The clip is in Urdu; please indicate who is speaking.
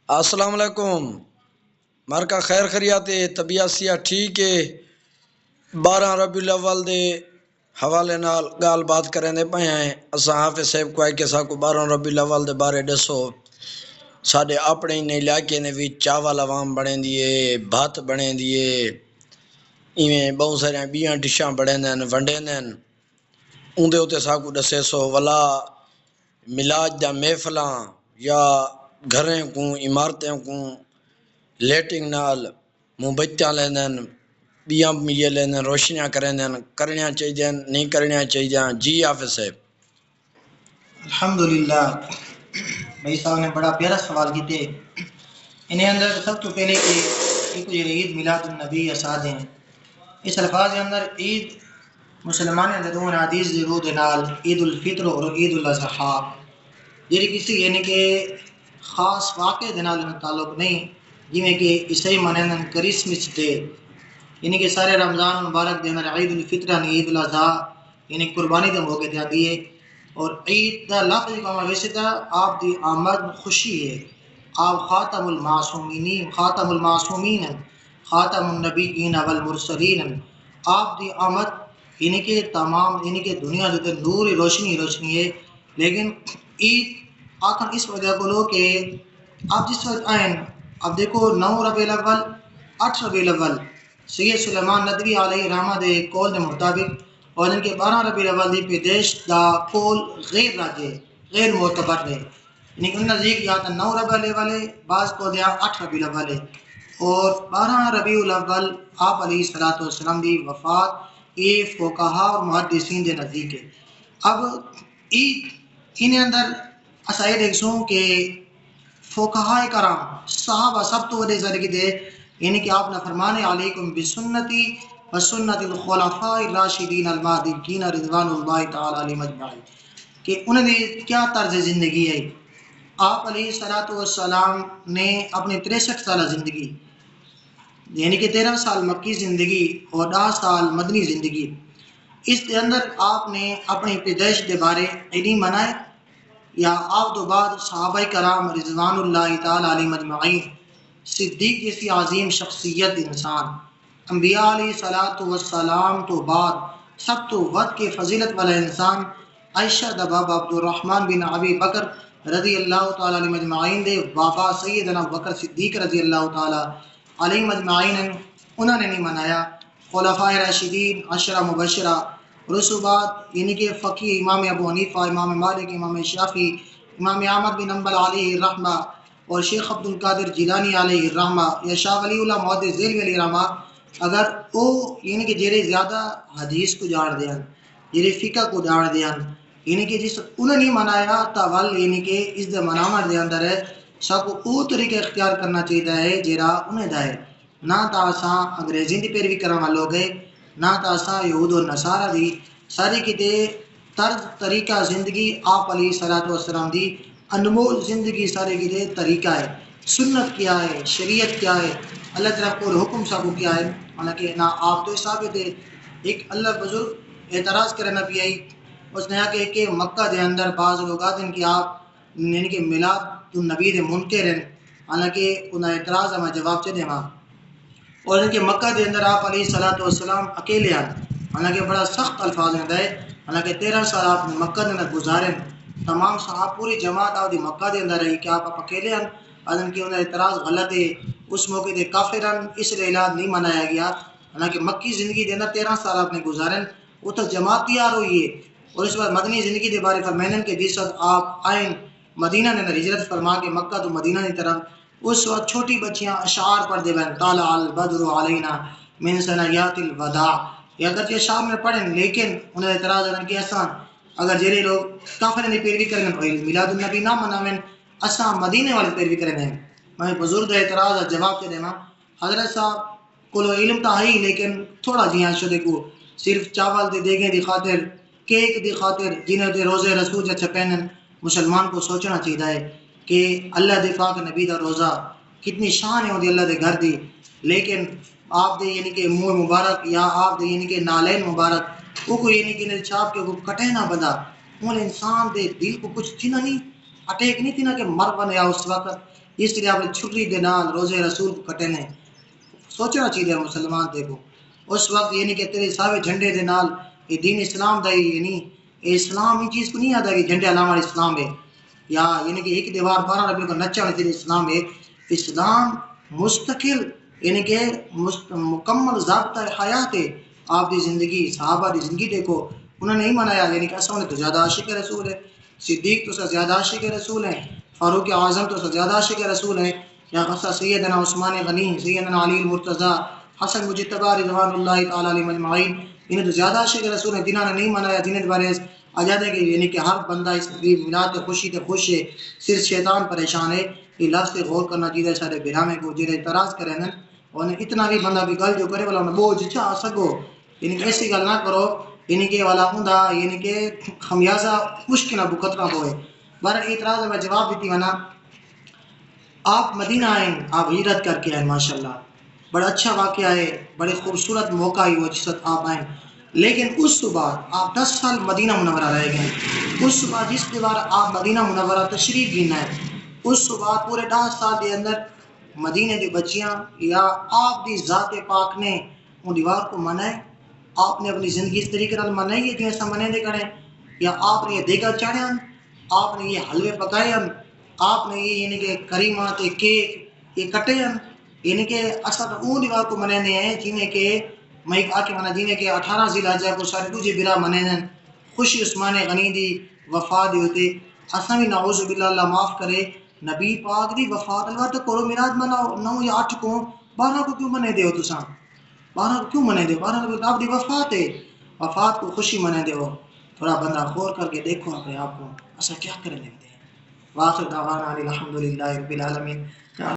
Speaker 1: السلام علیکم مرکا خیر خیریات طبیعت سیا ٹھیک ہے 12 ربیع الاول دے حوالے نال گال بات کریں دے پے ہیں اساں حافظ صاحب کو ہے کہ ساکو 12 ربیع الاول دے بارے دسو ساڈے اپنے ہی علاقے نے وچ چاول عوام بنے دیے بھات بنے دیے ایویں بہت سارے بیاں ڈشاں بڑے دین ونڈے دین اون دے اوتے ساکو دسے سو ولا ملاج دا محفلاں یا گھریں کو عمارتیں کو لیٹنگ نال منہ بچیاں لیندن بیاں یہ لیندن روشنیاں کریں دین کرنیاں چاہیے نہیں کرنیاں چاہیے جی حافظ صاحب
Speaker 2: الحمدللہ بھائی صاحب نے بڑا پیارا سوال کیتے انہیں اندر سب تو پہلے کہ ایک جو عید میلاد النبی اساد ہیں اس الفاظ کے اندر عید مسلمان دے دو حدیث ضرور دے نال عید الفطر اور عید الاضحیٰ جڑی کسی یعنی کہ خاص واقعے دے نال تعلق نہیں جویں کہ عیسائی منن کرسمس ڈے یعنی کہ سارے رمضان مبارک دے اندر عید الفطر عید الاضحیٰ یعنی قربانی دے موقع تے آتی ہے اور عید دا لفظ کا ویسے تا آپ دی آمد خوشی ہے آپ خاتم المعصومین خاتم النبیین والمرسلین آپ دی آمد یعنی کہ تمام یعنی کہ دنیا دے نور روشنی روشنی ہے لیکن عید آخر اس وجہ کو لو کہ آپ جس وقت آئیں اب دیکھو 9 ربیع الاول 8 ربیع الاول سید سلیمان ندوی علیہ رحمہ دے قول دے مطابق اور ان کے 12 ربیع الاول دی پیدائش دا قول غیر راجع غیر معتبر ہے یعنی کہ ان نزدیک یا تو 9 ربیع الاول ہے بعض کو دیا 8 ربیع الاول ہے اور 12 ربیع الاول آپ علیہ الصلوۃ والسلام دی وفات یہ فقہا اور محدثین دے نزدیک ہے۔ اب عید ان اندر اسائے دیکھوں کہ فقہاء کرام صحابہ سب تو وڈے ذریعے دے یعنی کہ آپ نے فرمانے علیکم بسنتی وسنت الخلفاء الراشدین المہدیین رضوان اللہ تعالی علیہم اجمعین کہ انہوں نے کیا طرز زندگی ہے۔ آپ علیہ الصلوۃ والسلام نے اپنی 63 سالہ زندگی یعنی کہ 13 سال مکی زندگی اور 10 سال مدنی زندگی اس کے اندر آپ نے اپنی پیدائش کے بارے علم منائے یا آپ تو بعد صحابہ کرام رضوان اللہ تعالی علیہم اجمعین صدیق جیسی عظیم شخصیت انسان انبیاء علیہ الصلوۃ والسلام تو بعد سب تو ود کے فضیلت والا انسان عائشہ دا بابا عبد الرحمن بن ابی بکر رضی اللہ تعالی علیہ اجمعین دے بابا سیدنا بکر صدیق رضی اللہ تعالی علیہ اجمعین انہوں نے نہیں منایا۔ خلفائے راشدین عشرہ مبشرہ رسوبات یعنی کہ فقی امام ابو حنیفہ امام مالک امام شافعی امام احمد بن حنبل علیہ الرحمہ اور شیخ عبد القادر جیلانی علیہ الرحمہ یا شاہ ولی اللہ محدث ذیلوی علیہ الرحمہ اگر وہ یعنی کہ جڑے زیادہ حدیث کو جان دیاں جڑے فقہ کو جان دیاں یعنی کہ جس انہوں نے منایا تاول یعنی کہ اس دے مناون دے اندر ہے سب کو وہ طریقہ اختیار کرنا چاہیے ہے جڑا انہیں دا ہے نہ تا اساں انگریزی دی پیروی کرن والے لوگ ہے نہ تا اساں یہود و نصارہ دی ساری کتے طرز طریقہ زندگی آپ علیہ الصلوۃ والسلام دی انمول زندگی سارے کتے طریقہ ہے سنت کیا ہے شریعت کیا ہے اللہ تعالیٰ کو حکم سب کیا ہے حالانکہ نہ آپ تو ثابت ہے۔ ایک اللہ بزرگ اعتراض کرنا بھی آئی اس نے کہا کہ مکہ دے اندر بعض لوگ آتے ہیں کہ آپ یعنی کہ میلاد النبی دے منکر ہیں حالانکہ انہیں اعتراض ہے میں جواب چلے ماں اور ان کے مکہ دے اندر آپ علیہ الصلوۃ والسلام اکیلے آئے حالانکہ بڑا سخت الفاظ ہے حالانکہ 13 سال آپ نے مکہ دے اندر گزارے تمام صحابہ پوری جماعت آپ دی مکہ دے اندر رہی کہ آپ اکیلے ہیں اور ان کے انہیں اعتراض غلط ہے اس موقع دے کافران اس لیے اعلان نہیں منایا گیا حالانکہ مکی زندگی دے اندر 13 سال آپ نے گزارے وہ تو جماعت تیار ہوئی ہے اور اس بعد مدنی زندگی دے بارے فرمائیں کہ جس وقت آپ آئیں مدینہ نے ہجرت فرما کے مکہ تو مدینہ کی طرف اس وقت چھوٹی بچیاں اشعار پڑھ دے بہن طالع البدر علینا من ثنیات الوداع یہ اگرچہ اشعار میں پڑھیں لیکن انہیں اعتراض ہے کہ اساں اگر جیرے لوگ کافر نے پیروی کریں میلاد النبی نہ مناویں اساں مدینے والے پیروی کریں میں بزرگ اعتراض جواب دے دینا حضرت صاحب کو علم تو ہے لیکن تھوڑا جہاں شدے کو صرف چاول دے دیگیں دی خاطر کیک دی خاطر جنہیں دے روزے رسول جا چھپینن مسلمان کو سوچنا چاہیے ہے کہ اللہ دے پاک نبی دا روزہ کتنی شان ہے اللہ دے گھر دی لیکن آپ دے یعنی کہ منہ مبارک یا آپ دے یعنی کہ نالین مبارک وہ کوئی یعنی کہ چھاپ کے کو کٹے نہ بدا ان انسان دے دل کو کچھ تھی نہیں اٹیک نہیں تھی نا کہ مر بنے اس وقت اس لیے آپ نے چھٹی دے نال روزے رسول کو کٹے نے سوچنا چاہیے مسلمان دیکھو اس وقت یعنی کہ تیرے ساوے جھنڈے دے نال یہ دین اسلام دا ہی یعنی اسلام یہ چیز کو نہیں آتا کہ جھنڈے علامہ اسلام ہے یا یعنی کہ ایک دیوار 12 ربیع کو نچا تیرے اسلام ہے اسلام مستقل یعنی کہ مکمل ضابطہ حیات ہے آپ دی زندگی صحابہ دی زندگی دیکھو انہوں نے نہیں منایا یعنی کہ اصل تو زیادہ عاشق رسول ہے صدیق تو زیادہ عاشق رسول ہیں فاروق اعظم تو زیادہ عاشق رسول ہیں یا غصہ سیدنا عثمان غنی سیدنا علی المرتضیٰ حسن مجتبی رضوان اللہ تعالی علیہ اجمعین انہیں تو زیادہ عاشق رسول ہیں جنہوں نے نہیں منایا جنہیں بارے آجاد ہے کہ یعنی کہ ہر بندہ اس میلاد تے خوشی تے خوش ہے صرف شیطان پریشان ہے یہ لفظ تے غور کرنا چاہیے سارے برامے کو جنہیں اعتراض کریں اور اتنا بھی بندہ بھی گل جو کرے والا انہیں بوجھ چاہ سکو یعنی کہ ایسی گل نہ کرو یعنی کہ والا ہوں یعنی کہ خمیازہ مشکل بکتنا ہوئے بارہ اعتراض میں جواب دیتی ونا آپ مدینہ آئیں آپ ہجرت کر کے آئیں ماشاءاللہ بڑا اچھا واقعہ ہے بڑے خوبصورت موقع ہی ہوا جس وقت آپ آئیں لیکن اس بعد آپ 10 سال مدینہ منورہ رہ گئے اس بعد جس کے بعد آپ مدینہ منورہ تشریف گینا ہے اس بعد پورے 10 سال کے اندر مدینے دی بچیاں یا آپ دی ذات پاک نے ان دیوار کو منائے آپ نے اپنی زندگی اس طریقے سے منائی ہے جیسا منے دے کریں یا آپ نے یہ دیگر چاڑھے ہیں آپ نے یہ حلوے پکائے ہیں آپ نے یہ یعنی کہ کریمات کیک یہ کٹے ہیں یعنی کہ اصل اون دیوار کو منانے ہیں جنہیں کہ میں آ کے منا جنہیں کہ 18 ذی الحجہ کو سارے دوجے برا منے ہیں خوشی عثمان غنی دی وفات ہوتے اساں بھی نعوذ باللہ اللہ معاف کرے نبی پاک دی وفات البتہ کرو میلاد مناؤ 9 یا 8 کو 12 کو کیوں منے دیو تساں 12 کو کیوں منے دیو 12 کو آپ دی وفات ہے وفات کو خوشی منے دیو تھوڑا بندہ غور کر کے دیکھو اپنے آپ کو اسا کیا کرنے دے واخر دعوانا الحمدللہ رب العالمین